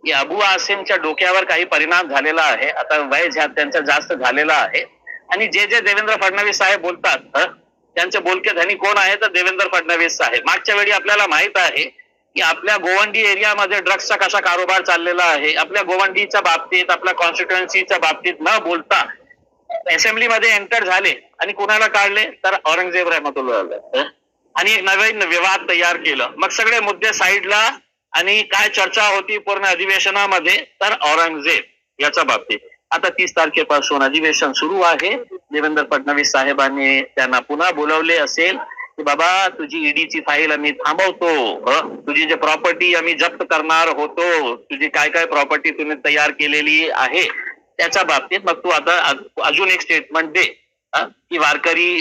की अबू आसिमच्या डोक्यावर काही परिणाम झालेला आहे. आता वय त्यांचा जास्त झालेला आहे आणि जे जे देवेंद्र फडणवीस साहेब बोलतात त्यांचे बोलके धनी कोण आहे तर देवेंद्र फडणवीस साहेब. मागच्या वेळी आपल्याला माहित आहे की आपल्या गोवंडी एरियामध्ये ड्रग्सचा कसा कारोबार चाललेला आहे. आपल्या गोवंडीच्या बाबतीत, आपल्या कॉन्स्टिट्युएन्सीच्या बाबतीत न बोलता असेंब्लीमध्ये एंटर झाले आणि कुणाला काढले तर औरंगजेब रहमतुल्लाह आणि एक नवीन विवाद तयार केलं. मग सगळे मुद्दे साईडला आणि काय चर्चा होती पूर्ण अधिवेशनामध्ये तर औरंगजेब याच्या बाबतीत. आता 30 तारखेपासून अधिवेशन सुरू आहे. देवेंद्र फडणवीस साहेबांनी त्यांना पुन्हा बोलवले असेल की बाबा तुझी ईडीची फाईल आम्ही थांबवतो, तुझी जे प्रॉपर्टी आम्ही जप्त करणार होतो, तुझी काय काय प्रॉपर्टी तुम्ही तयार केलेली आहे त्याच्या बाबतीत मग तू आता अजून एक स्टेटमेंट दे की वारकरी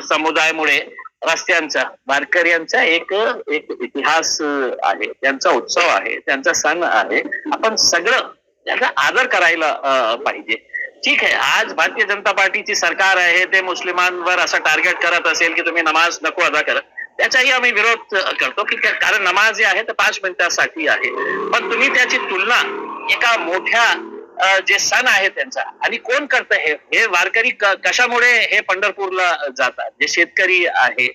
समुदायामुळे रस्त्यांचा वारकऱ्यांचा एक इतिहास आहे, त्यांचा उत्सव आहे, त्यांचा सण आहे. आपण सगळं त्याचा आदर करायला पाहिजे. ठीक आहे, आज भारतीय जनता पार्टीची सरकार आहे ते मुस्लिमांवर असं टार्गेट करत असेल की तुम्ही नमाज नको अदा करत, त्याचाही आम्ही विरोध करतो की कारण नमाज जे आहे ते 5 मिनिटासाठी आहे. पण तुम्ही त्याची तुलना एका मोठ्या जे सण आहे त्यांचा आणि कोण करत हे वारकरी कशामुळे हे पंढरपूरला जातात, जे शेतकरी आहे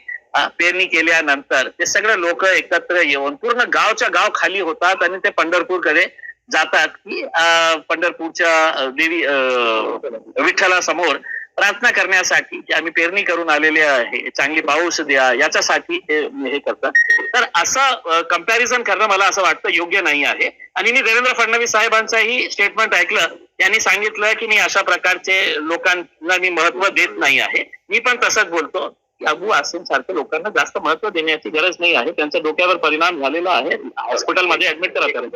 पेरणी केल्यानंतर ते सगळे लोक एकत्र येऊन पूर्ण गावच्या गाव खाली होतात आणि ते पंढरपूरकडे जातात की पंढरपूरच्या देवी विठ्ठलासमोर प्रार्थना करण्यासाठी की आम्ही पेरणी करून आलेले आहे, चांगली पाऊस द्या याच्यासाठी हे करतात. तर असं कंपॅरिझन करणं मला असं वाटतं योग्य नाही आहे. आणि मी देवेंद्र फडणवीस साहेबांचाही स्टेटमेंट ऐकलं, त्यांनी सांगितलं की मी अशा प्रकारचे लोकांना मी महत्व देत नाही आहे. मी पण तसंच बोलतो की अबू आसिम सारख्या लोकांना जास्त महत्व देण्याची गरज नाही आहे. त्यांच्या डोक्यावर परिणाम झालेला आहे, हॉस्पिटलमध्ये ऍडमिट करा.